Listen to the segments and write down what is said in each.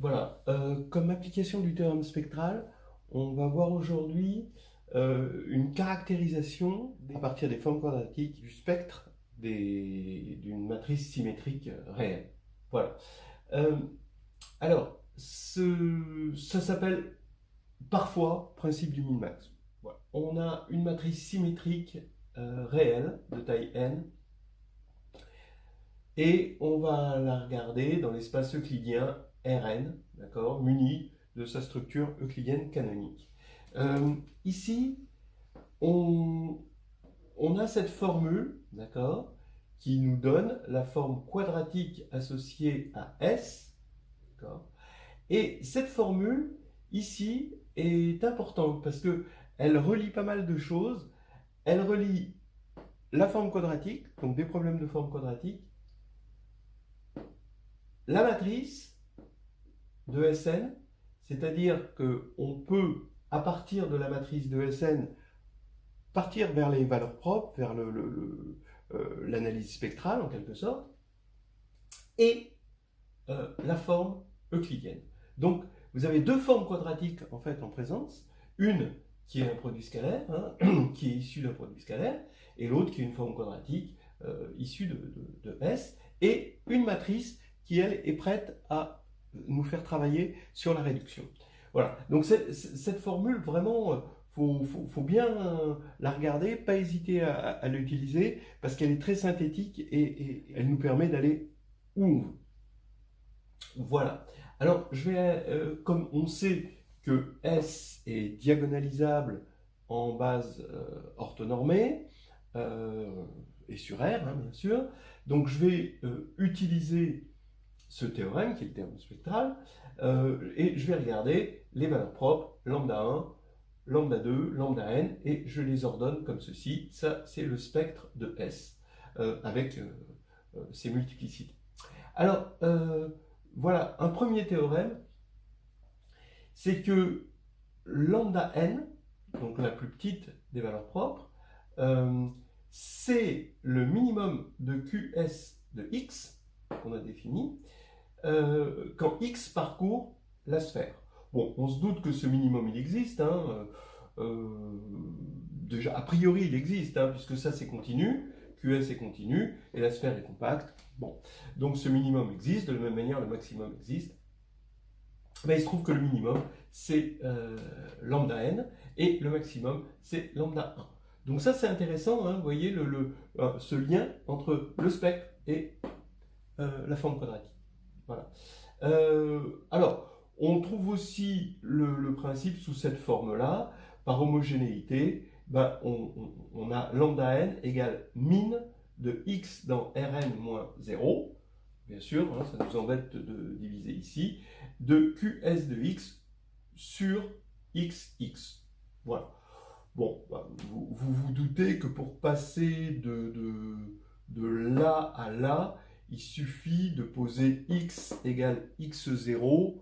Voilà, comme application du théorème spectral, on va voir aujourd'hui une caractérisation à partir des formes quadratiques du spectre d'une matrice symétrique réelle. Voilà. Euh, alors, ça s'appelle parfois principe du min-max. Voilà. On a une matrice symétrique réelle de taille n et on va la regarder dans l'espace euclidien Rn, d'accord, muni de sa structure euclidienne canonique. Ici, on, on a cette formule, d'accord, qui nous donne la forme quadratique associée à S, d'accord, et cette formule, ici, est importante parce qu'elle relie pas mal de choses. Elle relie la forme quadratique, donc des problèmes de forme quadratique, la matrice de Sn, c'est-à-dire qu'on peut, à partir de la matrice de Sn, partir vers les valeurs propres, vers l'analyse spectrale en quelque sorte, et la forme euclidienne. Donc vous avez deux formes quadratiques en fait en présence, une qui est un produit scalaire, hein, qui est issue d'un produit scalaire, et l'autre qui est une forme quadratique issue de S, et une matrice qui elle est prête à nous faire travailler sur la réduction. Voilà, donc cette formule vraiment, faut bien la regarder, pas hésiter à l'utiliser, parce qu'elle est très synthétique et elle nous permet d'aller où on veut. Voilà. Alors, comme on sait que S est diagonalisable en base orthonormée, et sur R, hein, bien sûr, donc je vais utiliser ce théorème, qui est le théorème spectral, et je vais regarder les valeurs propres, lambda 1, lambda 2, lambda n, et je les ordonne comme ceci. Ça, c'est le spectre de S, avec ses multiplicités. Alors, voilà, un premier théorème, c'est que lambda n, donc la plus petite des valeurs propres, c'est le minimum de QS de x, qu'on a défini, quand x parcourt la sphère. Bon, on se doute que ce minimum, il existe, hein, déjà, a priori, il existe, hein, puisque ça, c'est continu, QS est continu, et la sphère est compacte. Bon, donc ce minimum existe, de la même manière, le maximum existe. Mais il se trouve que le minimum, c'est lambda n, et le maximum, c'est lambda 1. Donc ça, c'est intéressant, hein, vous voyez ce lien entre le spectre et la forme quadratique. Voilà. Alors, on trouve aussi le principe sous cette forme-là, par homogénéité, ben, on a lambda n égale min de x dans Rn moins 0, bien sûr, hein, ça nous embête de diviser ici, de QS de x sur XX. Voilà. Bon, bah, vous doutez que pour passer de là à là, il suffit de poser x égale x0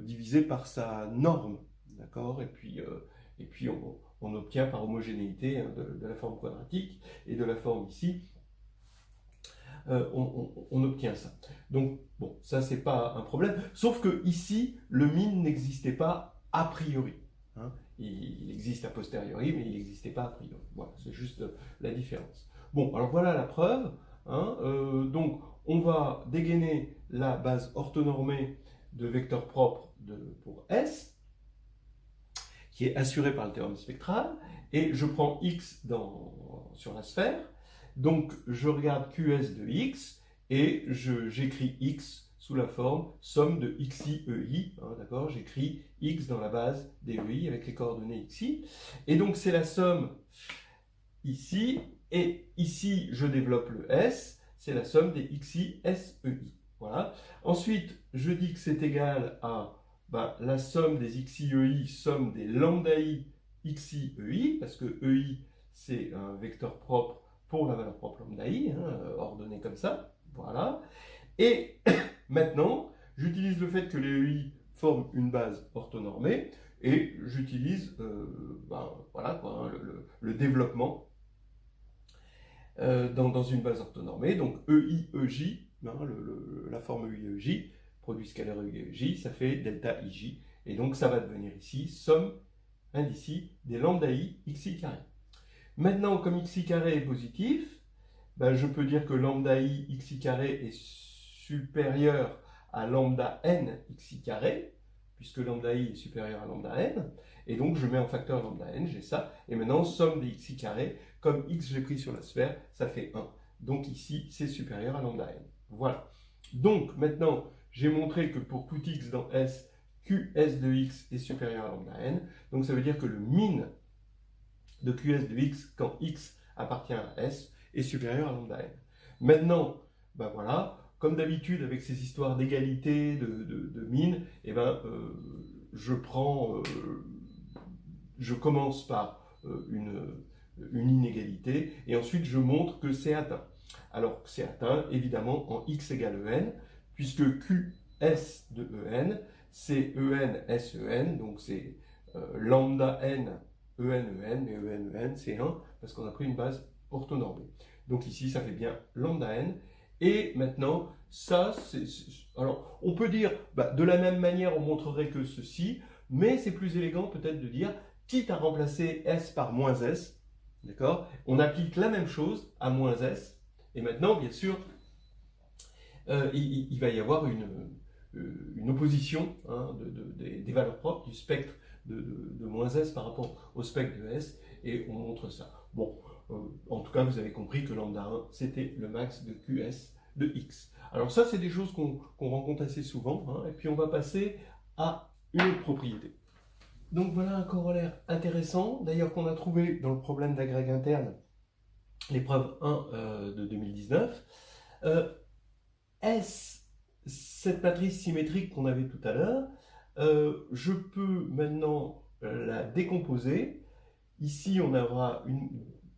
divisé par sa norme, d'accord, et puis on obtient par homogénéité, hein, de la forme quadratique et de la forme ici, on obtient ça. Donc, bon, ça, c'est pas un problème. Sauf que ici, le min n'existait pas a priori. Hein. Il existe a posteriori, mais il n'existait pas a priori. Voilà, c'est juste la différence. Bon, alors voilà la preuve. Hein. Donc, on va dégainer la base orthonormée de vecteurs propres pour S, qui est assurée par le théorème spectral, et je prends x sur la sphère. Donc je regarde QS de x et j'écris x sous la forme somme de xi ei, hein, d'accord, j'écris x dans la base des ei avec les coordonnées xi, et donc c'est la somme ici, et ici je développe le s, c'est la somme des xi sei. Voilà. Ensuite je dis que c'est égal à la somme des xi ei, somme des lambda i xi ei, parce que ei c'est un vecteur propre pour la valeur propre lambda i, hein, ordonnée comme ça, voilà. Et maintenant, j'utilise le fait que les EI forment une base orthonormée, et j'utilise voilà, quoi, hein, le développement dans une base orthonormée, donc EI, EJ, hein, la forme EI, EJ, produit scalaire J, ça fait delta IJ. Et donc ça va devenir ici somme indici des lambda I xi carré. Maintenant, comme xi carré est positif, ben, je peux dire que lambda I xi carré est supérieur à lambda n xi carré, puisque lambda I est supérieur à lambda n. Et donc je mets en facteur lambda n, j'ai ça. Et maintenant, somme des xi carré, comme x j'ai pris sur la sphère, ça fait 1. Donc ici, c'est supérieur à lambda n. Voilà. Donc maintenant, j'ai montré que pour tout x dans S, Qs de x est supérieur à lambda n. Donc ça veut dire que le min de Qs de x quand x appartient à S est supérieur à lambda n. Maintenant, ben voilà, comme d'habitude avec ces histoires d'égalité, de min, eh ben, je commence par une inégalité et ensuite je montre que c'est atteint. Alors c'est atteint évidemment en x égale en, puisque Qs de en, c'est en SEN, donc c'est lambda n en, mais en c'est 1 parce qu'on a pris une base orthonormée. Donc ici ça fait bien lambda n. Et maintenant, ça, alors on peut dire, bah, de la même manière on montrerait que ceci, mais c'est plus élégant peut-être de dire, quitte à remplacer S par moins S, d'accord, on applique la même chose à moins S, et maintenant bien sûr, il va y avoir une opposition hein, des valeurs propres du spectre de moins S par rapport au spectre de S, et on montre ça. Bon, en tout cas, vous avez compris que lambda 1, c'était le max de QS de X. Alors ça, c'est des choses qu'on rencontre assez souvent, hein, et puis on va passer à une autre propriété. Donc voilà un corollaire intéressant, d'ailleurs qu'on a trouvé dans le problème d'agrég interne, l'épreuve 1 de 2019. S, cette matrice symétrique qu'on avait tout à l'heure, je peux maintenant la décomposer. Ici, on aura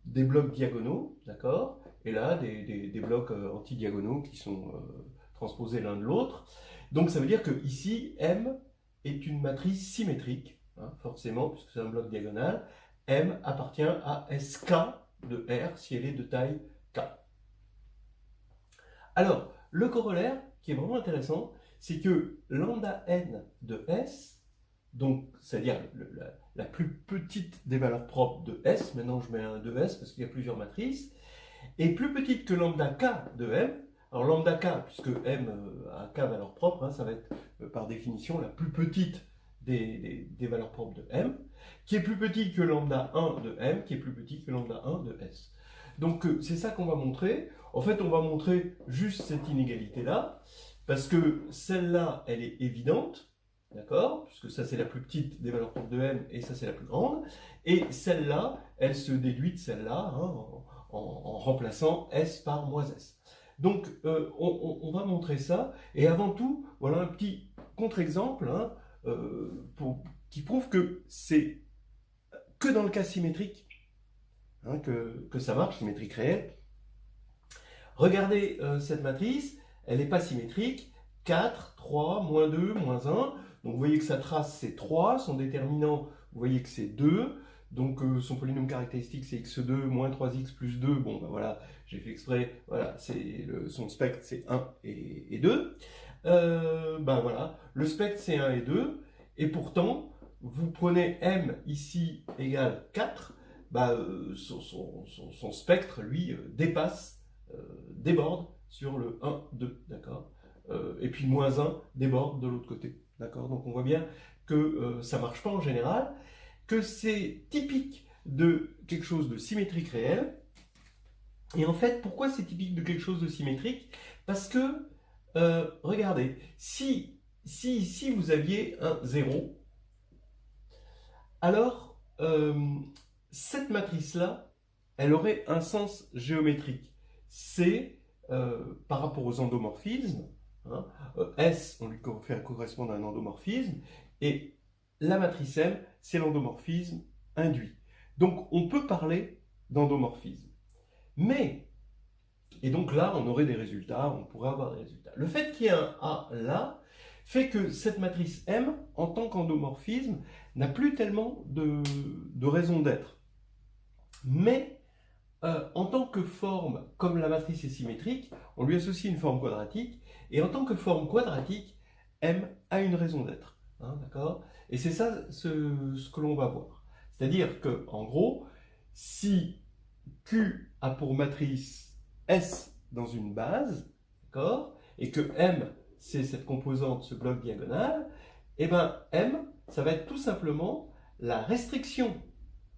des blocs diagonaux, d'accord? Et là, des blocs antidiagonaux qui sont transposés l'un de l'autre. Donc ça veut dire que ici, M est une matrice symétrique, hein, forcément, puisque c'est un bloc diagonal. M appartient à SK de R si elle est de taille K. Alors, le corollaire, qui est vraiment intéressant, c'est que lambda n de S, donc c'est-à-dire la plus petite des valeurs propres de S, maintenant je mets un de S parce qu'il y a plusieurs matrices, est plus petite que lambda K de M. Alors lambda K, puisque M a K valeurs propres, hein, ça va être par définition la plus petite des valeurs propres de M, qui est plus petit que lambda 1 de M, qui est plus petit que lambda 1 de S. Donc c'est ça qu'on va montrer. En fait, on va montrer juste cette inégalité-là, parce que celle-là, elle est évidente, d'accord, puisque ça c'est la plus petite des valeurs propres de M, et ça c'est la plus grande, et celle-là, elle se déduit de celle-là, hein, en remplaçant S par moins S. Donc on va montrer ça, et avant tout, voilà un petit contre-exemple, hein, qui prouve que c'est que dans le cas symétrique, hein, que ça marche, symétrique réelle. Regardez cette matrice, elle n'est pas symétrique, 4, 3, moins 2, moins 1, donc vous voyez que sa trace c'est 3, son déterminant, vous voyez que c'est 2, donc son polynôme caractéristique c'est x2 moins 3x plus 2, bon ben voilà, j'ai fait exprès, voilà, son spectre c'est 1 et 2, ben voilà, le spectre c'est 1 et 2, et pourtant, vous prenez m ici égale 4, bah, son spectre, lui, déborde sur le 1, 2, d'accord, et puis moins 1 déborde de l'autre côté, d'accord. Donc on voit bien que ça ne marche pas en général, que c'est typique de quelque chose de symétrique réel. Et en fait, pourquoi c'est typique de quelque chose de symétrique? Parce que, regardez, si ici vous aviez un 0, alors cette matrice-là, elle aurait un sens géométrique. C'est par rapport aux endomorphismes, hein, S, on lui fait correspondre à un endomorphisme, et la matrice M, c'est l'endomorphisme induit. Donc on peut parler d'endomorphisme. Mais, et donc là, on aurait des résultats, on pourrait avoir des résultats. Le fait qu'il y ait un A là, fait que cette matrice M, en tant qu'endomorphisme, n'a plus tellement de raison d'être. Mais, en tant que forme, comme la matrice est symétrique, on lui associe une forme quadratique, et en tant que forme quadratique, M a une raison d'être. Hein, d'accord? Et c'est ça ce que l'on va voir. C'est-à-dire que, en gros, si Q a pour matrice S dans une base, d'accord, et que M, c'est cette composante, ce bloc diagonal, et bien M, ça va être tout simplement la restriction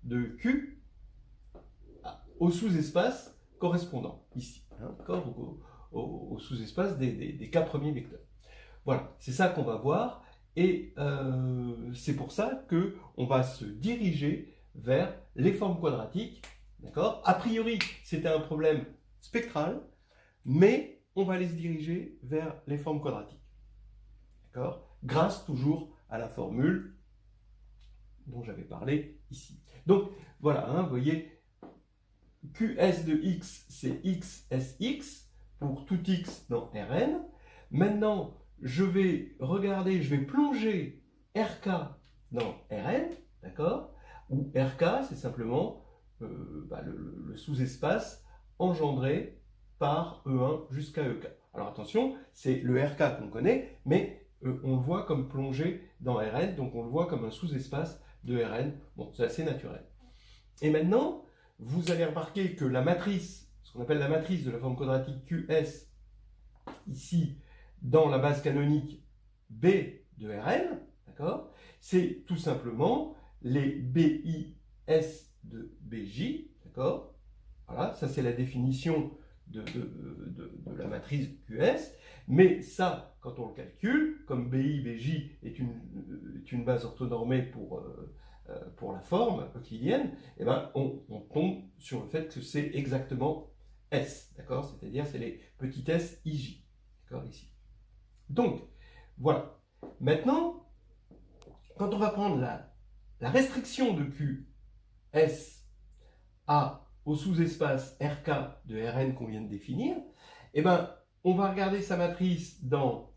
de Q au sous-espace correspondant, ici, hein, d'accord, au sous-espace des K premiers vecteurs. Voilà, c'est ça qu'on va voir, et c'est pour ça qu'on va se diriger vers les formes quadratiques, d'accord. A priori, c'était un problème spectral, mais on va aller se diriger vers les formes quadratiques, d'accord, grâce toujours à la formule dont j'avais parlé ici. Donc, voilà, hein, vous voyez, QS de x, c'est XSX pour tout x dans Rn. Maintenant, je vais regarder, je vais plonger RK dans Rn, d'accord? Où RK, c'est simplement le sous-espace engendré par E1 jusqu'à EK. Alors attention, c'est le RK qu'on connaît, mais on le voit comme plongé dans Rn, donc on le voit comme un sous-espace de Rn. Bon, c'est assez naturel. Et maintenant, vous allez remarquer que la matrice, ce qu'on appelle la matrice de la forme quadratique QS, ici, dans la base canonique B de Rn, d'accord, c'est tout simplement les BIS de BJ, d'accord. Voilà, ça c'est la définition de la matrice QS, mais ça, quand on le calcule, comme BI, BJ est une base orthonormée pour la forme euclidienne, eh ben, on tombe sur le fait que c'est exactement S, d'accord, c'est-à-dire c'est les petits s IJ, d'accord, ici. Donc, voilà. Maintenant, quand on va prendre la restriction de QS au sous-espace RK de Rn qu'on vient de définir, eh ben, on va regarder sa matrice dans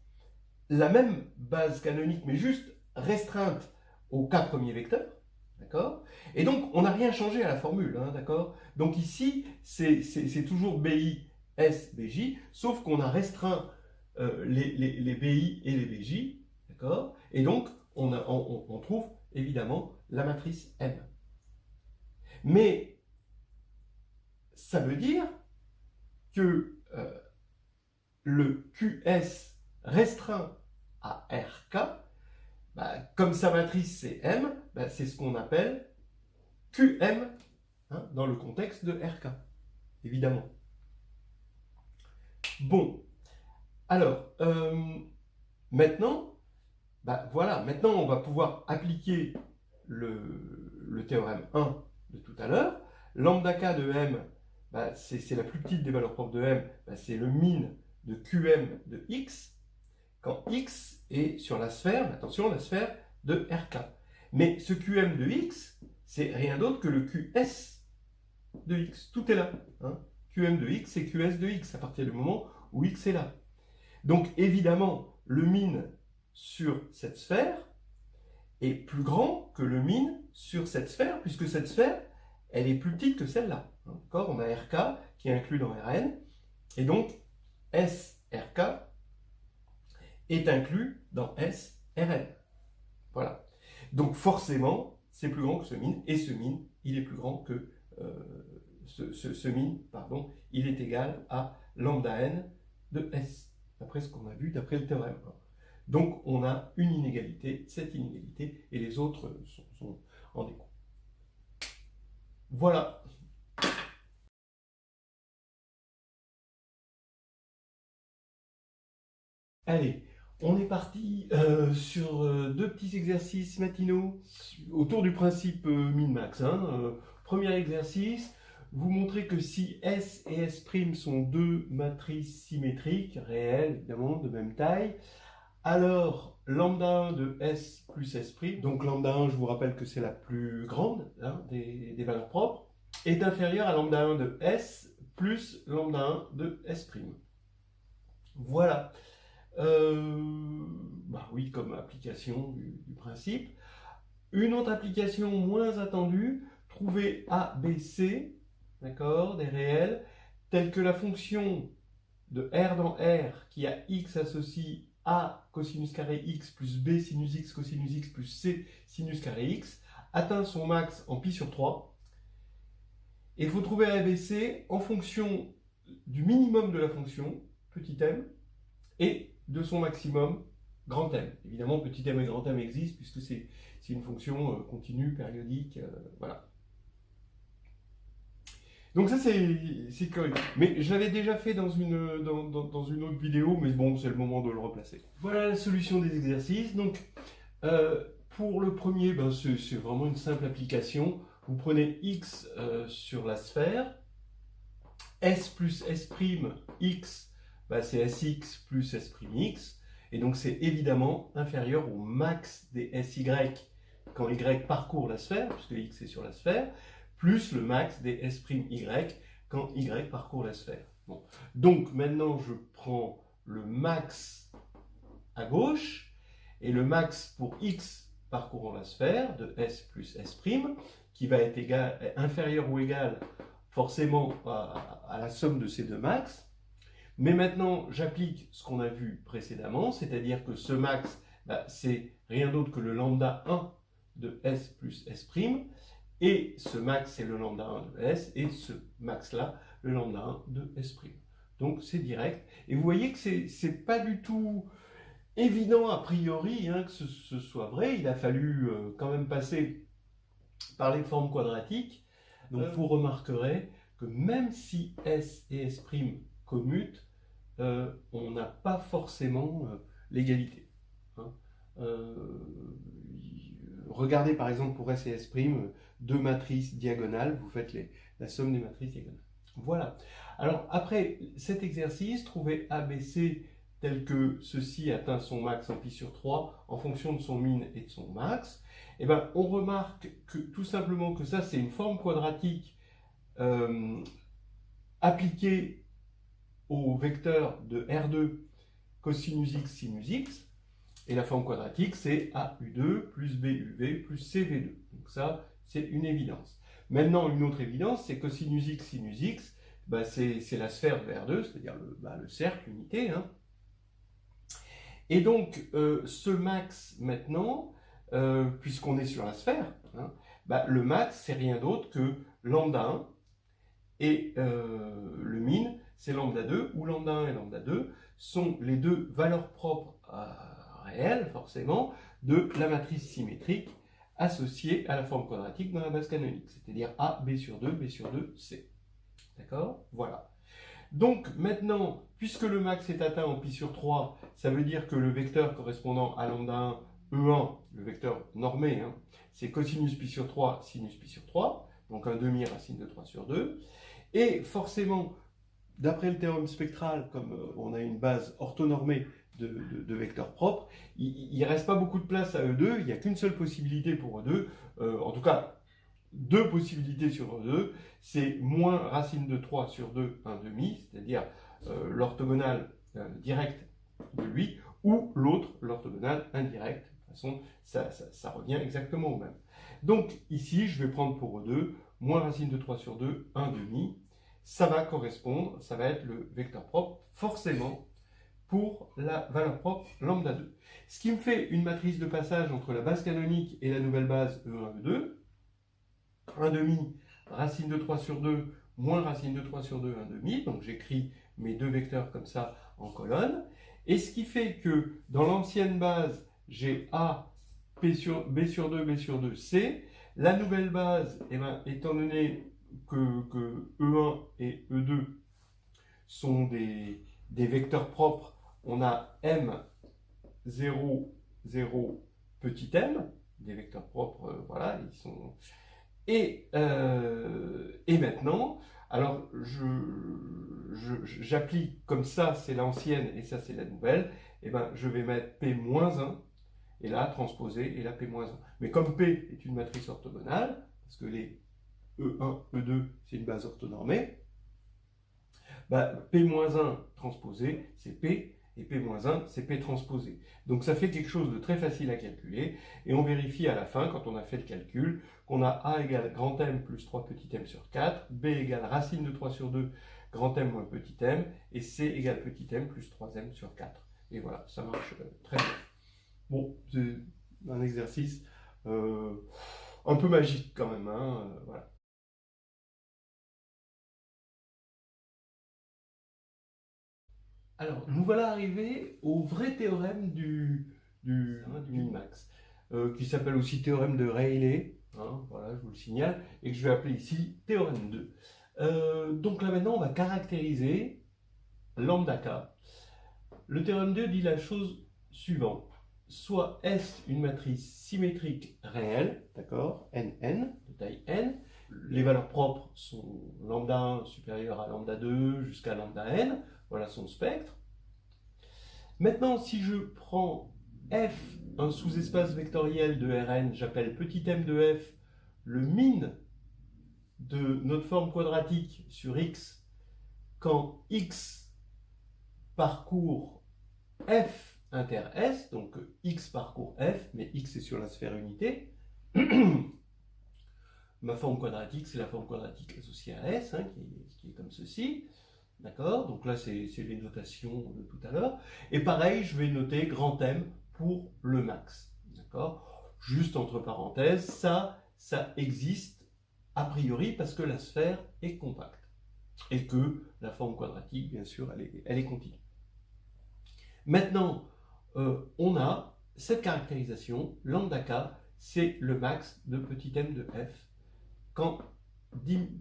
la même base canonique, mais juste restreinte aux K premiers vecteurs, d'accord? Et donc, on n'a rien changé à la formule, hein, d'accord? Donc ici, c'est toujours BI, S, BJ, sauf qu'on a restreint les BI et les BJ, d'accord? Et donc, on trouve évidemment la matrice M. Mais ça veut dire que le QS restreint à RK, comme sa matrice c'est M, c'est ce qu'on appelle QM, hein, dans le contexte de RK, évidemment. Bon, alors, maintenant, voilà, maintenant on va pouvoir appliquer le théorème 1 de tout à l'heure. Lambda K de M, c'est la plus petite des valeurs propres de M, c'est le min de QM de X, quand X est sur la sphère, attention, la sphère de RK. Mais ce QM de X, c'est rien d'autre que le QS de X. Tout est là. Hein. QM de X, c'est QS de X, à partir du moment où X est là. Donc, évidemment, le min sur cette sphère est plus grand que le min sur cette sphère, puisque cette sphère, elle est plus petite que celle-là. D'accord ? On a RK qui est inclus dans Rn, et donc SRK est inclus dans SRN. Voilà. Donc forcément, c'est plus grand que ce min, et ce min, il est plus grand que ce min, pardon, il est égal à lambda n de S, d'après ce qu'on a vu, d'après le théorème. Donc on a une inégalité, cette inégalité, et les autres sont en découle. Voilà. Allez, on est parti sur deux petits exercices matinaux autour du principe min-max. Hein. Premier exercice, vous montrez que si S et S' sont deux matrices symétriques, réelles évidemment, de même taille, alors lambda 1 de S plus S', donc lambda 1, je vous rappelle que c'est la plus grande hein, des valeurs propres, est inférieure à lambda 1 de S plus lambda 1 de S'. Voilà. Oui, comme application du principe. Une autre application moins attendue, trouver A, B, C, d'accord, des réels, tels que la fonction de R dans R qui a X associe A cosinus carré x plus B sinus x cosinus x plus C sinus carré x atteint son max en pi sur 3. Et il faut trouver ABC en fonction du minimum de la fonction, petit m, et de son maximum, grand M. Évidemment, petit m et grand M existent puisque c'est une fonction continue, périodique, voilà. Donc ça, c'est curieux. Mais je l'avais déjà fait dans une autre vidéo, mais bon, c'est le moment de le replacer. Voilà la solution des exercices. Donc, pour le premier, ben, c'est vraiment une simple application. Vous prenez x sur la sphère, s plus s' x, ben, c'est sx plus s'x, et donc c'est évidemment inférieur au max des sy quand y parcourt la sphère, puisque x est sur la sphère, plus le max des s'y quand y parcourt la sphère. Bon. Donc maintenant je prends le max à gauche, et le max pour x parcourant la sphère, de s plus s', qui va être inférieur ou égal forcément à la somme de ces deux max. Mais maintenant, j'applique ce qu'on a vu précédemment, c'est-à-dire que ce max, bah, c'est rien d'autre que le lambda 1 de s plus s', et ce max, c'est le lambda 1 de s, et ce max-là, le lambda 1 de s'. Donc c'est direct. Et vous voyez que c'est pas du tout évident a priori hein, que ce soit vrai. Il a fallu quand même passer par les formes quadratiques. Donc vous remarquerez que même si s et s' commutent, on n'a pas forcément l'égalité. Hein. Regardez par exemple pour S et S', deux matrices diagonales, vous faites la somme des matrices diagonales. Voilà. Alors après cet exercice, trouvez ABC tel que ceci atteint son max en pi sur 3 en fonction de son min et de son max. Et ben, on remarque que tout simplement que ça c'est une forme quadratique appliquée au vecteur de R2 cosinus x sinus x, et la forme quadratique c'est AU2 plus BUV plus CV2. Donc ça, c'est une évidence. Maintenant, une autre évidence, c'est cosinus x sinus x, bah, c'est la sphère de R2, c'est-à-dire le cercle, l'unité. Hein. Et donc, ce max maintenant, puisqu'on est sur la sphère, hein, bah, le max, c'est rien d'autre que lambda 1, et le min, c'est lambda 2, où lambda 1 et lambda 2 sont les deux valeurs propres réelles, forcément, de la matrice symétrique associée à la forme quadratique dans la base canonique, c'est-à-dire A, B sur 2, C. D'accord? Voilà. Donc maintenant, puisque le max est atteint en pi sur 3, ça veut dire que le vecteur correspondant à lambda 1, E1, le vecteur normé, hein, c'est cosinus pi sur 3, sinus pi sur 3, donc un demi racine de 3 sur 2. Et forcément, d'après le théorème spectral, comme on a une base orthonormée de vecteurs propres, il ne reste pas beaucoup de place à E2, il n'y a qu'une seule possibilité pour E2, en tout cas, deux possibilités sur E2, c'est moins racine de 3 sur 2, 1 demi, c'est-à-dire l'orthogonale directe de lui, ou l'autre, l'orthogonale indirecte. De toute façon, ça revient exactement au même. Donc ici, je vais prendre pour E2, moins racine de 3 sur 2, 1 demi, ça va correspondre, ça va être le vecteur propre, forcément, pour la valeur propre lambda 2. Ce qui me fait une matrice de passage entre la base canonique et la nouvelle base E1, E2, 1 demi, racine de 3 sur 2, moins racine de 3 sur 2, 1 demi, donc j'écris mes deux vecteurs comme ça en colonne, et ce qui fait que dans l'ancienne base, j'ai A, B sur 2, B sur 2, C, la nouvelle base, eh ben, étant donné que E1 et E2 sont des vecteurs propres, on a M0, 0, petit m, des vecteurs propres, voilà, ils sont... Et maintenant, alors j'applique comme ça, c'est l'ancienne et ça c'est la nouvelle, et ben je vais mettre P-1, et là transposer, et là P-1. Mais comme P est une matrice orthogonale, parce que les E1, E2, c'est une base orthonormée, bah, P-1 transposé, c'est P, et P-1, c'est P transposé. Donc ça fait quelque chose de très facile à calculer, et on vérifie à la fin, quand on a fait le calcul, qu'on a A égale grand M plus 3 petit m sur 4, B égale racine de 3 sur 2, grand M moins petit m, et C égale petit m plus 3m sur 4. Et voilà, ça marche très bien. Bon, c'est un exercice un peu magique quand même, hein, voilà. Alors, nous voilà arrivés au vrai théorème du min-max, qui s'appelle aussi théorème de Rayleigh, hein, voilà, je vous le signale, et que je vais appeler ici théorème 2. Donc là maintenant, on va caractériser lambda k. Le théorème 2 dit la chose suivante. Soit S une matrice symétrique réelle, d'accord, NN, de taille n. Les valeurs propres sont lambda 1 supérieur à lambda 2 jusqu'à lambda n. Voilà son spectre. Maintenant, si je prends f, un sous-espace vectoriel de Rn, j'appelle petit m de f le min de notre forme quadratique sur x quand x parcourt f inter S, donc x parcourt f, mais x est sur la sphère unité. Ma forme quadratique, c'est la forme quadratique associée à S, hein, qui est comme ceci. D'accord? Donc là, c'est les notations de tout à l'heure. Et pareil, je vais noter grand M pour le max. D'accord? Juste entre parenthèses, ça existe a priori parce que la sphère est compacte. Et que la forme quadratique, bien sûr, elle est continue. Maintenant, on a cette caractérisation, lambda k, c'est le max de petit m de f, quand,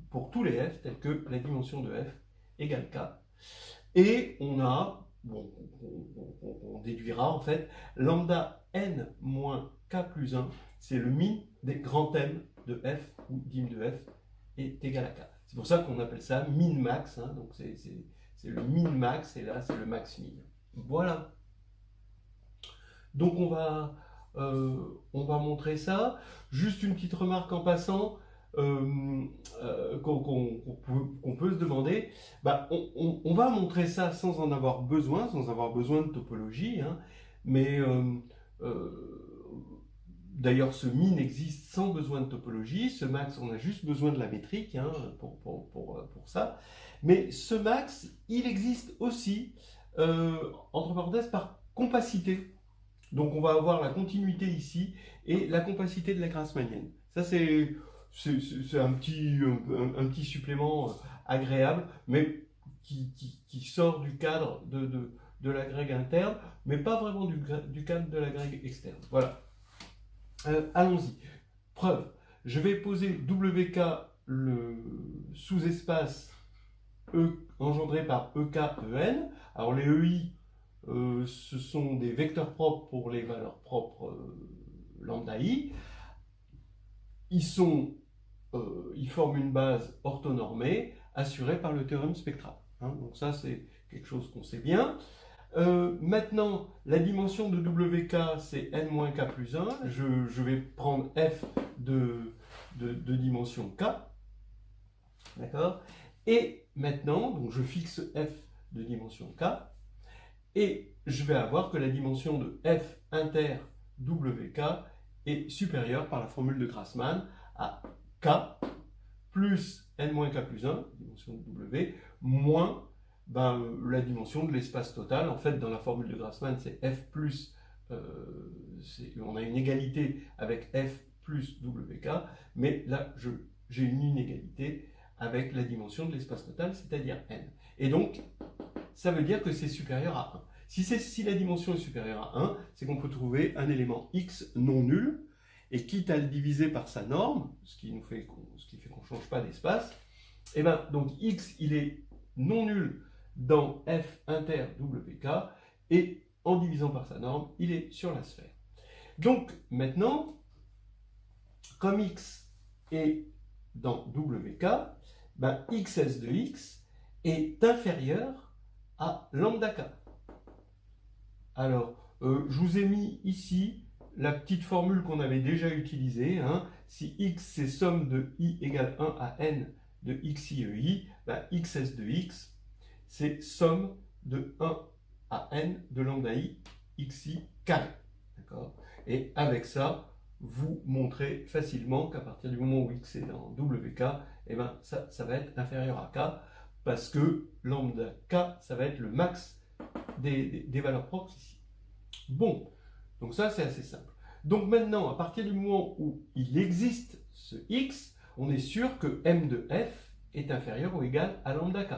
pour tous les f, tels que la dimension de f égale k. Et on a, bon, on déduira en fait, lambda n moins k plus 1, c'est le min des grands m de f, où dim de f est égal à k. C'est pour ça qu'on appelle ça min-max, hein, donc c'est le min-max, et là c'est le max-min. Voilà. Donc on va montrer ça. Juste une petite remarque en passant qu'on peut se demander. Bah, on va montrer ça sans en avoir besoin, de topologie. Hein, mais d'ailleurs, ce min existe sans besoin de topologie. Ce max, on a juste besoin de la métrique hein, pour ça. Mais ce max, il existe aussi, entre parenthèses, par compacité. Donc on va avoir la continuité ici et la compacité de la grassmannienne. Ça c'est un petit supplément agréable, mais qui sort du cadre de la grègue interne, mais pas vraiment du cadre de la grègue externe. Voilà. Allons-y. Preuve. Je vais poser WK, le sous-espace engendré par EK, EN. Alors les EI, ce sont des vecteurs propres pour les valeurs propres lambda i. Ils forment une base orthonormée assurée par le théorème spectral. Hein, donc ça, c'est quelque chose qu'on sait bien. Maintenant, la dimension de WK, c'est n-k plus 1. Je vais prendre f de dimension k. D'accord? Et maintenant, donc je fixe f de dimension k. Et je vais avoir que la dimension de f inter WK est supérieure par la formule de Grassmann à k plus n-k plus 1, dimension de W, moins la dimension de l'espace total. En fait, dans la formule de Grassmann, c'est f plus, on a une égalité avec f plus WK, mais là, j'ai une inégalité avec la dimension de l'espace total, c'est-à-dire n. Et donc, ça veut dire que c'est supérieur à 1. Si la dimension est supérieure à 1, c'est qu'on peut trouver un élément x non nul, et quitte à le diviser par sa norme, ce qui fait qu'on ne change pas d'espace, et bien donc x il est non nul dans f inter WK, et en divisant par sa norme, il est sur la sphère. Donc maintenant, comme x est dans WK, xs de x est inférieur à lambda k. Alors, je vous ai mis ici la petite formule qu'on avait déjà utilisée. Hein. Si x c'est somme de i égale 1 à n de xi ei, xs de x c'est somme de 1 à n de lambda i xi carré. D'accord? Et avec ça, vous montrez facilement qu'à partir du moment où x est dans WK, ça va être inférieur à k, parce que lambda k, ça va être le max des valeurs propres ici. Bon, donc ça c'est assez simple. Donc maintenant, à partir du moment où il existe ce x, on est sûr que m de f est inférieur ou égal à lambda k,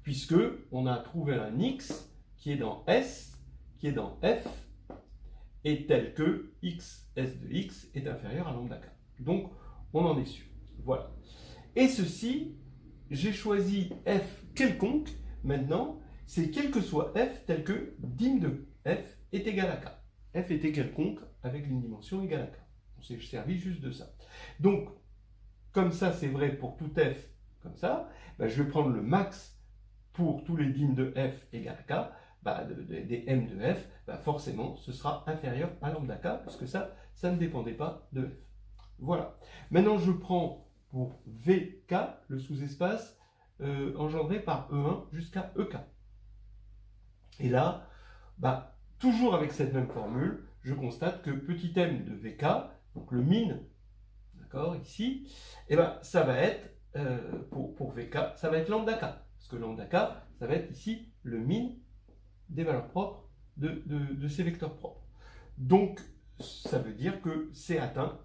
puisque on a trouvé un x qui est dans S, qui est dans f, et tel que x, s de x est inférieur à lambda k. Donc, on en est sûr. Voilà. Et ceci, j'ai choisi f quelconque, maintenant, c'est quel que soit f, tel que dim de f est égal à k. F était quelconque avec une dimension égale à k. On s'est servi juste de ça. Donc, comme ça, c'est vrai pour tout f, comme ça, ben, je vais prendre le max pour tous les dim de f égale à k, des m de f, forcément, ce sera inférieur à lambda k, puisque ça ne dépendait pas de f. Voilà. Maintenant, je prends pour vk le sous-espace engendré par E1 jusqu'à ek. Et là, toujours avec cette même formule, je constate que petit m de vk, donc le min, d'accord, ici, et ça va être, pour vk, ça va être lambda k, parce que lambda k, ça va être ici le min des valeurs propres de ces vecteurs propres. Donc, ça veut dire que c'est atteint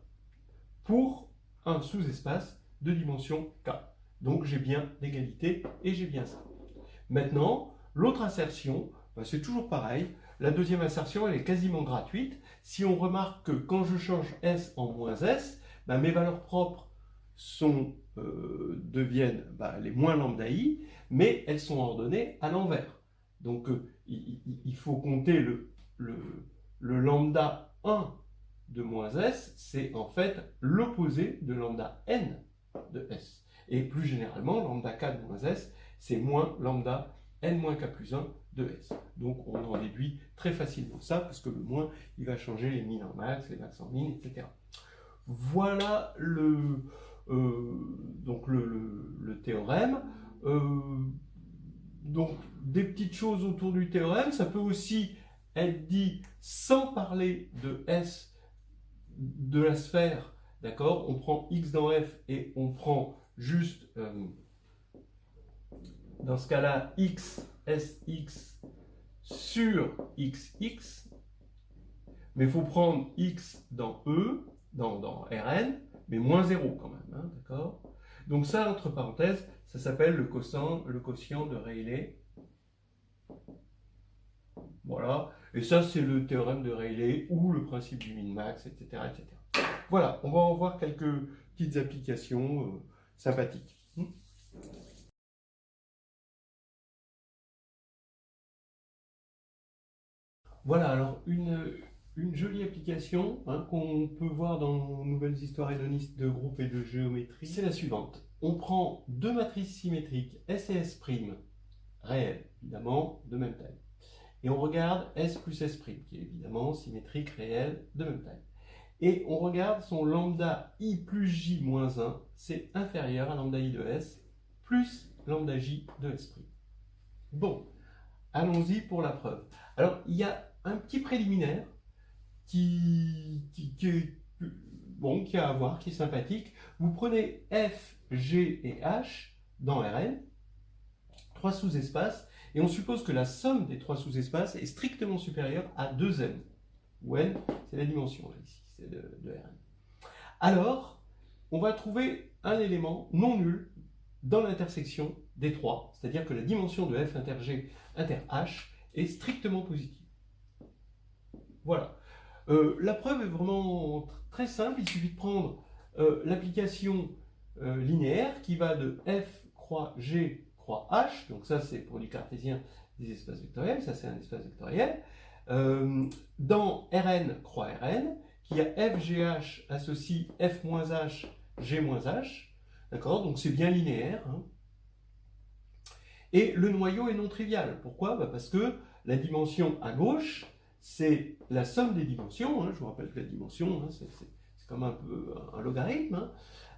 pour un sous-espace de dimension k. Donc, j'ai bien l'égalité et j'ai bien ça. Maintenant, l'autre assertion, c'est toujours pareil. La deuxième assertion, elle est quasiment gratuite. Si on remarque que quand je change S en moins S, mes valeurs propres deviennent les moins lambda i, mais elles sont ordonnées à l'envers. Donc, il faut compter le lambda 1 de moins S, c'est en fait l'opposé de lambda n de S. Et plus généralement, lambda k de moins S, c'est moins lambda n-k plus 1 de S. Donc, on en déduit très facilement ça, parce que le moins, il va changer les min en max, les max en min, etc. Voilà donc le théorème. Donc, des petites choses autour du théorème, ça peut aussi être dit sans parler de S de la sphère, d'accord? On prend x dans f et on prend juste, dans ce cas-là, x, sx sur xx, mais il faut prendre x dans E, dans Rn, mais moins 0 quand même, hein, d'accord? Donc ça, entre parenthèses, ça s'appelle le quotient de Rayleigh. Voilà, et ça c'est le théorème de Rayleigh ou le principe du min-max, etc., etc. Voilà, on va en voir quelques petites applications sympathiques. Voilà, alors une jolie application qu'on peut voir dans nos nouvelles histoires hédonistes de groupe et de géométrie, c'est la suivante. On prend deux matrices symétriques S et S' réelles, évidemment, de même taille. Et on regarde S plus S', qui est évidemment symétrique, réel, de même taille. Et on regarde son lambda I plus J moins 1, c'est inférieur à lambda I de S, plus lambda J de S'. Bon, allons-y pour la preuve. Alors, il y a un petit préliminaire qui a à voir, qui est sympathique. Vous prenez F, G et H dans Rn, trois sous-espaces, et on suppose que la somme des trois sous-espaces est strictement supérieure à 2n, où n, c'est la dimension, là, ici, c'est de Rn. Alors, on va trouver un élément non nul dans l'intersection des trois, c'est-à-dire que la dimension de f inter g inter h est strictement positive. Voilà. La preuve est vraiment très simple, il suffit de prendre l'application linéaire qui va de f croix g croix h, donc ça c'est produit cartésien des espaces vectoriels, ça c'est un espace vectoriel, dans Rn croix Rn, qui a FGH associe F moins H, G moins H, d'accord, donc c'est bien linéaire, hein. Et le noyau est non trivial. Pourquoi? Parce que la dimension à gauche, c'est la somme des dimensions, hein. Je vous rappelle que la dimension, hein, c'est comme un peu un logarithme,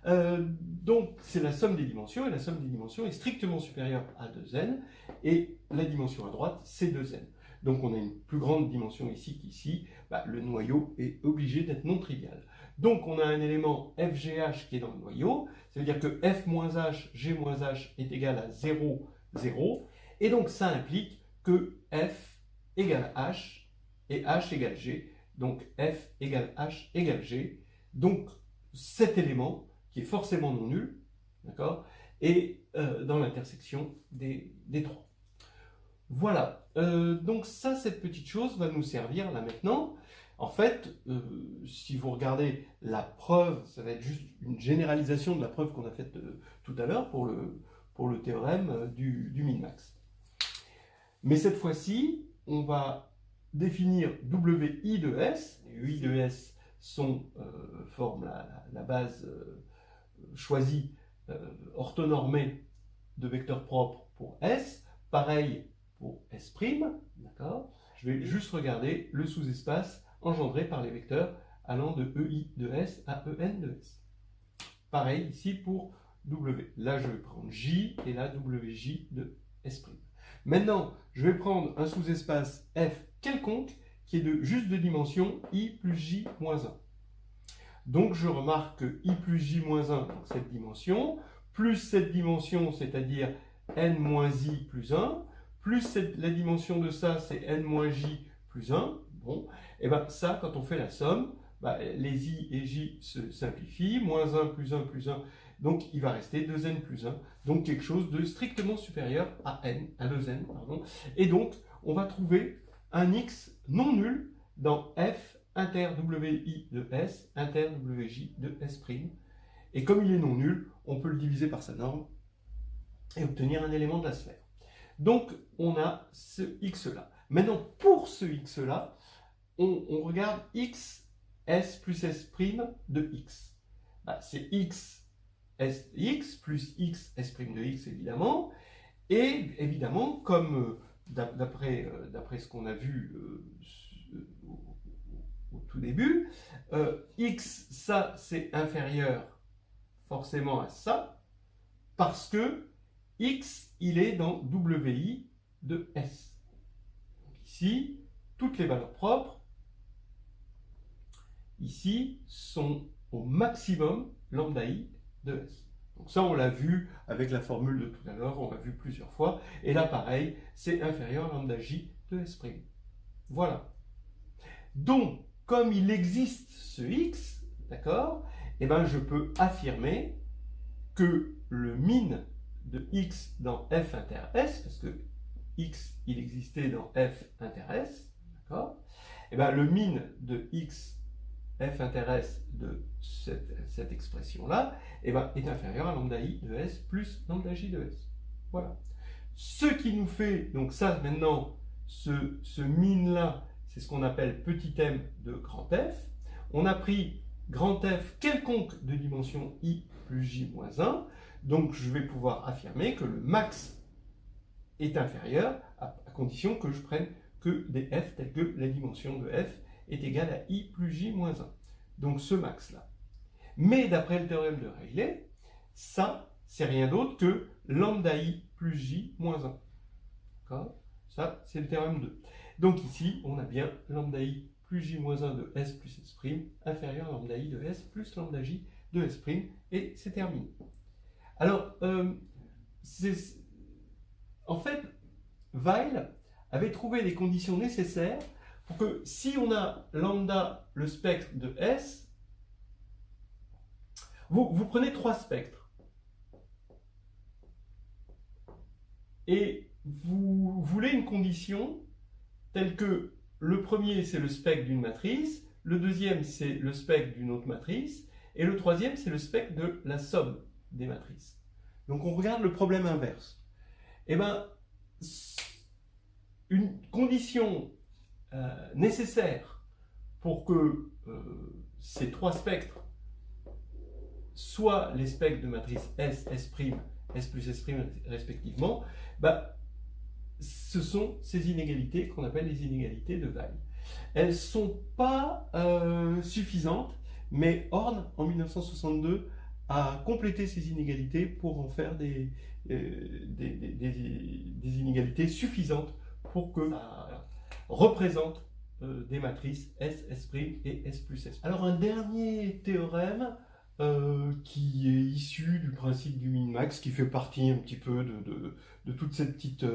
hein. Donc c'est la somme des dimensions, et la somme des dimensions est strictement supérieure à 2n, et la dimension à droite, c'est 2n. Donc on a une plus grande dimension ici qu'ici, le noyau est obligé d'être non trivial. Donc on a un élément FGH qui est dans le noyau, ça veut dire que F moins H, G moins H est égal à 0, 0, et donc ça implique que F égale H et H égale G. Donc F égale H égale G. Donc cet élément, qui est forcément non nul, d'accord, est dans l'intersection des trois. Voilà, donc ça, cette petite chose va nous servir là maintenant. En fait, si vous regardez la preuve, ça va être juste une généralisation de la preuve qu'on a faite tout à l'heure pour le théorème du min-max. Mais cette fois-ci, on va définir WI de S. Et UI de S forment la base choisie orthonormée de vecteurs propres pour S. Pareil pour S', d'accord? Je vais juste regarder le sous-espace engendré par les vecteurs allant de EI de S à EN de S. Pareil ici pour W. Là, je vais prendre J et là, WJ de S'. Maintenant, je vais prendre un sous-espace F quelconque qui est juste de dimension I plus J moins 1. Donc, je remarque que I plus J moins 1, donc cette dimension, plus cette dimension, c'est-à-dire N moins I plus 1, plus la dimension de ça, c'est N moins J plus 1. Bon, et bien ça, quand on fait la somme, les I et J se simplifient, moins 1 plus 1 plus 1, donc il va rester 2N plus 1, donc quelque chose de strictement supérieur à N, à 2N, pardon. Et donc, on va trouver un X non nul dans F inter WI de S, inter WJ de S'. Et comme il est non nul, on peut le diviser par sa norme et obtenir un élément de la sphère. Donc, on a ce X-là. Maintenant, pour ce X-là, on regarde X, S plus S' de X. C'est X, S, X plus X, S' de X, évidemment. Et évidemment, comme d'après ce qu'on a vu au tout début, X, ça, c'est inférieur forcément à ça, parce que X, il est dans WI de S. Donc ici, toutes les valeurs propres, ici, sont au maximum lambda I de S. Donc ça, on l'a vu avec la formule de tout à l'heure, on l'a vu plusieurs fois. Et là, pareil, c'est inférieur à lambda J de S'. Voilà. Donc, comme il existe ce X, d'accord, eh ben, je peux affirmer que le min de X dans F inter S, parce que X, il existait dans F inter S, d'accord, eh ben, le min de X F inter S de cette expression-là, eh ben, est inférieur à lambda I de S plus lambda J de S. Voilà. Ce qui nous fait, donc ça maintenant, ce min-là, c'est ce qu'on appelle petit m de grand F. On a pris grand F quelconque de dimension I plus J moins 1. Donc je vais pouvoir affirmer que le max est inférieur à condition que je prenne que des F tels que la dimension de F est égale à I plus J moins 1. Donc ce max-là. Mais d'après le théorème de Rayleigh, ça, c'est rien d'autre que lambda I plus J moins 1. D'accord ? Ça, c'est le théorème 2. Donc ici, on a bien lambda I plus J moins 1 de S plus S' inférieur à lambda I de S plus lambda J de S', et c'est terminé. Alors, en fait, Weil avait trouvé les conditions nécessaires pour que si on a lambda, le spectre de S, vous prenez trois spectres. Et vous voulez une condition telle que le premier, c'est le spectre d'une matrice, le deuxième, c'est le spectre d'une autre matrice, et le troisième, c'est le spectre de la somme des matrices. Donc on regarde le problème inverse. Eh bien, une condition nécessaire pour que ces trois spectres soient les spectres de matrice S, S', S plus S' respectivement, ce sont ces inégalités qu'on appelle les inégalités de Weil. Elles ne sont pas suffisantes, mais Horn, en 1962, a complété ces inégalités pour en faire des inégalités suffisantes pour que ça représente des matrices S, S' et S plus S'. Alors un dernier théorème qui est issu du principe du min-max, qui fait partie un petit peu de toute cette petite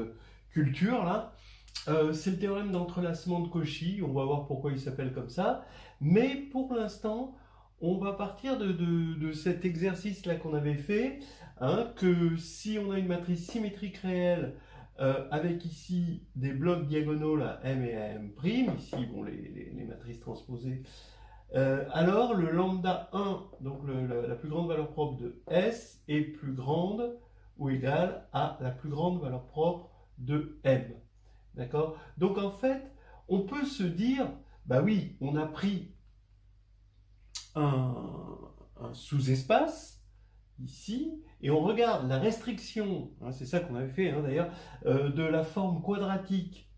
culture là, C'est le théorème d'entrelacement de Cauchy, on va voir pourquoi il s'appelle comme ça, mais pour l'instant, on va partir de cet exercice-là qu'on avait fait, hein, que si on a une matrice symétrique réelle, avec ici des blocs diagonaux à M et à M', ici bon, les matrices transposées, alors le lambda 1, donc la plus grande valeur propre de S, est plus grande ou égale à la plus grande valeur propre de M. D'accord? Donc en fait, on peut se dire, bah oui, on a pris un, un sous-espace ici, et on regarde la restriction, hein, c'est ça qu'on avait fait hein, d'ailleurs, de la forme quadratique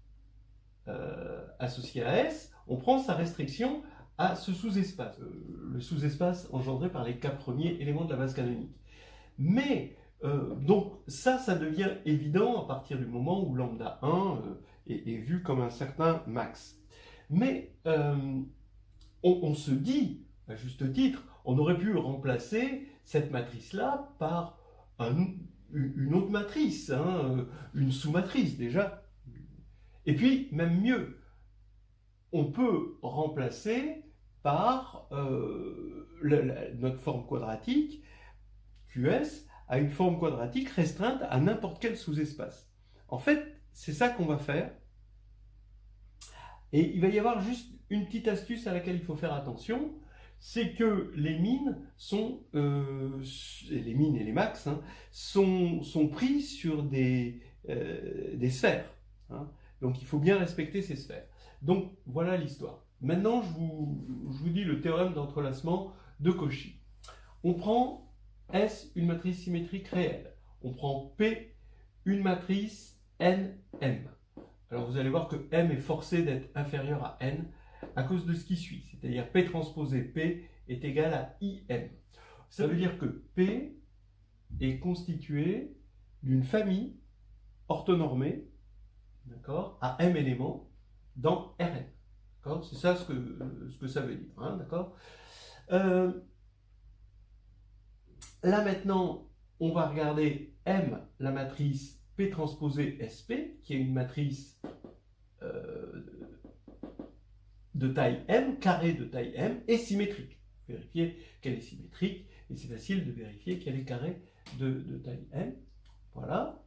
associée à S, on prend sa restriction à ce sous-espace, le sous-espace engendré par les 4 premiers éléments de la base canonique. Mais, donc ça devient évident à partir du moment où lambda 1 est vu comme un certain max. Mais on se dit, à juste titre, on aurait pu remplacer cette matrice-là par une autre matrice, hein, une sous-matrice déjà. Et puis, même mieux, on peut remplacer par notre forme quadratique, QS, à une forme quadratique restreinte à n'importe quel sous-espace. En fait, c'est ça qu'on va faire. Et il va y avoir juste une petite astuce à laquelle il faut faire attention, c'est que les mines sont, les mines et les max, hein, sont pris sur des sphères. Hein. Donc il faut bien respecter ces sphères. Donc voilà l'histoire. Maintenant, je vous dis le théorème d'entrelacement de Cauchy. On prend S, une matrice symétrique réelle. On prend P, une matrice NM. Alors vous allez voir que M est forcé d'être inférieur à N à cause de ce qui suit. C'est-à-dire P transposé P est égal à IM. Ça veut dire que P est constitué d'une famille orthonormée, d'accord, à M éléments dans Rn. C'est ça ce que ça veut dire. Hein, d'accord. Là maintenant, on va regarder M, la matrice P transposé SP, qui est une matrice de taille M, carré de taille M, et symétrique. Vérifier qu'elle est symétrique, et c'est facile de vérifier qu'elle est carrée de taille M. Voilà.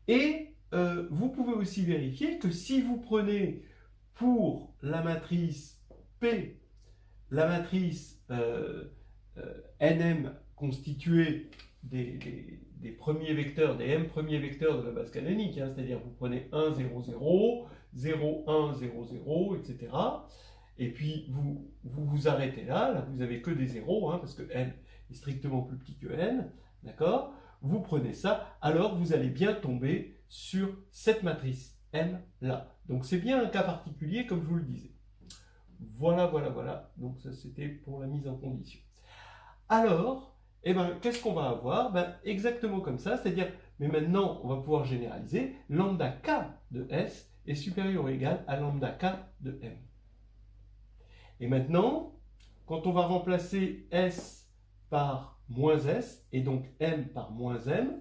Et vous pouvez aussi vérifier que si vous prenez pour la matrice P, la matrice NM constituée des premiers vecteurs, des M premiers vecteurs de la base canonique, hein, c'est-à-dire vous prenez 1, 0, 0, 0, 1, 0, 0, etc. Et puis vous arrêtez là, là vous n'avez que des zéros, hein, parce que n est strictement plus petit que n, d'accord? Vous prenez ça, alors vous allez bien tomber sur cette matrice M là. Donc c'est bien un cas particulier comme je vous le disais. Voilà, voilà, voilà. Donc ça c'était pour la mise en condition. Alors, eh ben, qu'est-ce qu'on va avoir? Ben, exactement comme ça, c'est-à-dire, mais maintenant on va pouvoir généraliser, lambda k de S est supérieur ou égal à lambda k de M. Et maintenant, quand on va remplacer S par moins S, et donc M par moins M,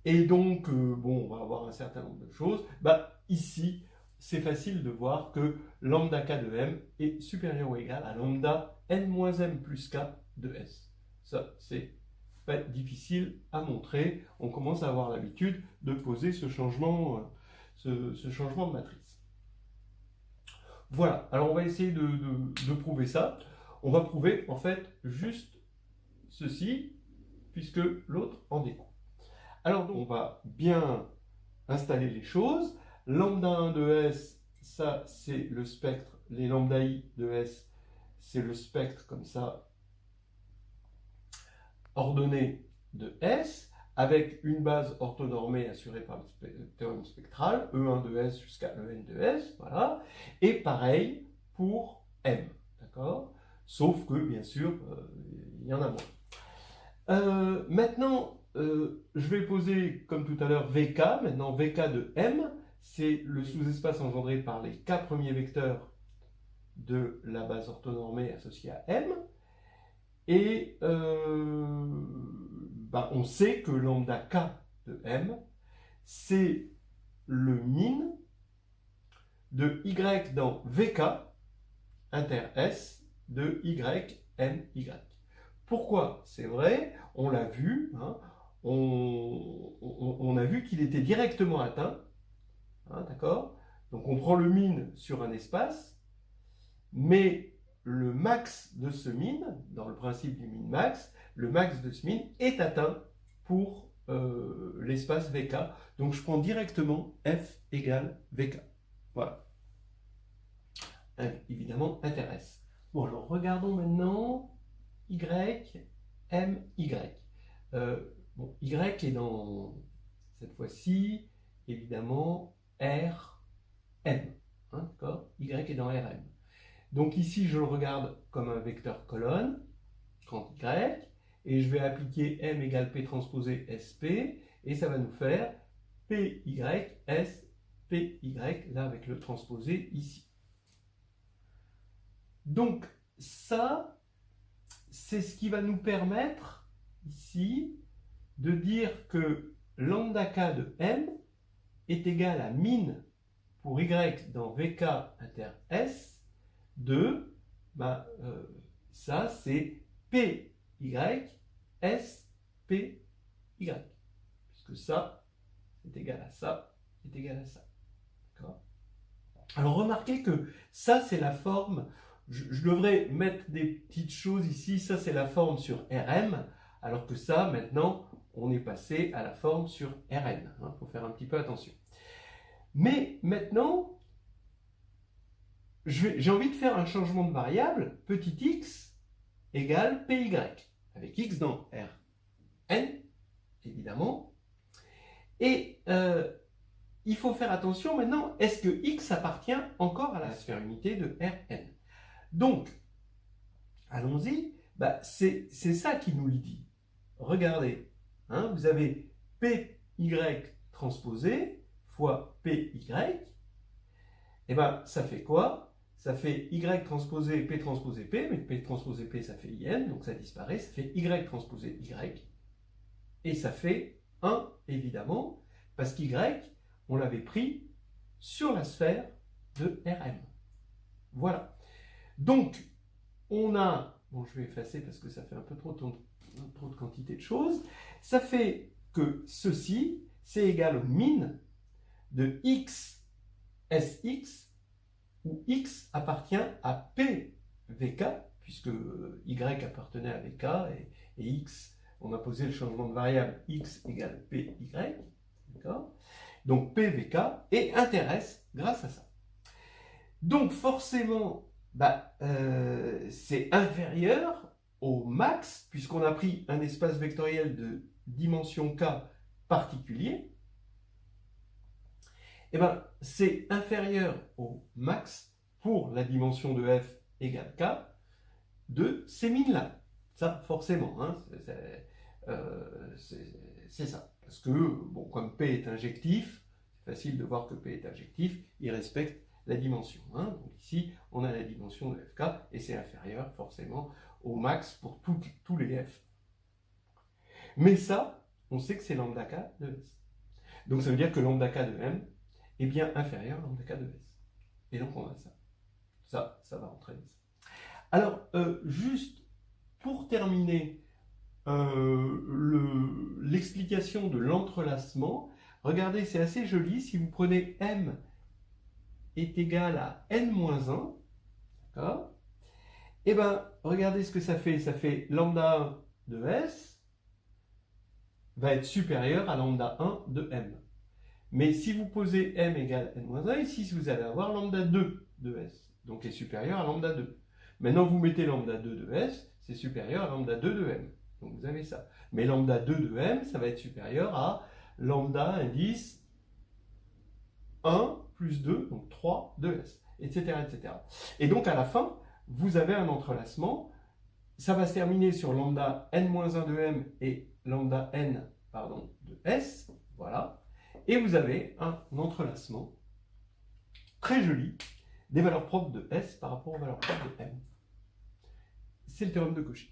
et donc, bon, on va avoir un certain nombre de choses, bah, ici, c'est facile de voir que lambda k de M est supérieur ou égal à lambda n-m plus k de S. Ça, c'est pas difficile à montrer. On commence à avoir l'habitude de poser ce changement de matrice. Voilà, alors on va essayer de prouver ça. On va prouver en fait juste ceci, puisque l'autre en découle. Alors donc, on va bien installer les choses. Lambda 1 de S, ça c'est le spectre. Les lambda I de S, c'est le spectre comme ça, ordonnée de S, avec une base orthonormée assurée par le théorème spectral, E1 de S jusqu'à En de S, voilà. Et pareil pour M, d'accord? Sauf que, bien sûr, il y en a moins. Maintenant, je vais poser, comme tout à l'heure, VK. Maintenant, VK de M, c'est le sous-espace engendré par les K premiers vecteurs de la base orthonormée associée à M. Et on sait que lambda k de M, c'est le min de Y dans VK inter S de Y, M, Y. Pourquoi c'est vrai? On l'a vu, hein, on a vu qu'il était directement atteint, hein, d'accord? Donc on prend le min sur un espace, mais le max de ce min, dans le principe du min-max, le max de ce min est atteint pour l'espace VK. Donc je prends directement F égale VK. Voilà. Évidemment, intéresse. Bon, alors regardons maintenant Y, M, Y. Bon, Y est dans, cette fois-ci, évidemment, R, M. Hein, d'accord? Y est dans RM. Donc ici, je le regarde comme un vecteur colonne, grand Y, et je vais appliquer M égale P transposé SP, et ça va nous faire PY, S, PY, là avec le transposé ici. Donc ça, c'est ce qui va nous permettre ici de dire que lambda k de M est égal à min pour Y dans VK inter S de, ça c'est PY S PY, puisque ça est égal à ça, est égal à ça. D'accord ? Alors remarquez que ça c'est la forme, je devrais mettre des petites choses ici, ça c'est la forme sur Rm, alors que ça maintenant on est passé à la forme sur Rn, il faut faire un petit peu attention. Mais maintenant, j'ai envie de faire un changement de variable, petit x égale py, avec x dans Rn, évidemment. Et il faut faire attention maintenant, est-ce que x appartient encore à la sphère unité de Rn? Donc, allons-y, c'est ça qui nous le dit. Regardez, hein, vous avez py transposé fois py, et ça fait quoi? Ça fait y transposé p, mais p transposé p ça fait in, donc ça disparaît, ça fait y transposé y, et ça fait 1 évidemment, parce qu'y on l'avait pris sur la sphère de Rm. Voilà. Donc, on a, bon je vais effacer parce que ça fait un peu trop de quantité de choses, ça fait que ceci, c'est égal au min de x Sx, où x appartient à PVK, puisque y appartenait à VK, et x, on a posé le changement de variable x égale PY, d'accord? Donc PVK, et intéresse grâce à ça. Donc forcément, c'est inférieur au max, puisqu'on a pris un espace vectoriel de dimension k particulier, c'est inférieur au max pour la dimension de f égale k de ces mines-là. Ça, forcément, hein, c'est ça. Parce que, bon, comme P est injectif, c'est facile de voir que P est injectif, il respecte la dimension. Hein. Donc ici, on a la dimension de fk, et c'est inférieur, forcément, au max pour tous les f. Mais ça, on sait que c'est lambda k de s. Donc ça veut dire que lambda k de m est bien inférieur à lambda k de s. Et donc on a ça. Ça va entraîner ça. Alors, juste pour terminer l'explication de l'entrelacement, regardez, c'est assez joli. Si vous prenez m est égal à n-1, d'accord? Et regardez ce que ça fait. Ça fait lambda 1 de s va être supérieur à lambda 1 de m. Mais si vous posez m égale n-1, ici vous allez avoir lambda 2 de s, donc est supérieur à lambda 2. Maintenant vous mettez lambda 2 de s, c'est supérieur à lambda 2 de m. Donc vous avez ça. Mais lambda 2 de m, ça va être supérieur à lambda indice 1 plus 2, donc 3 de s, etc., etc. Et donc à la fin, vous avez un entrelacement. Ça va se terminer sur lambda n-1 de m et lambda n, de s. Voilà. Et vous avez un entrelacement très joli des valeurs propres de S par rapport aux valeurs propres de M. C'est le théorème de Cauchy.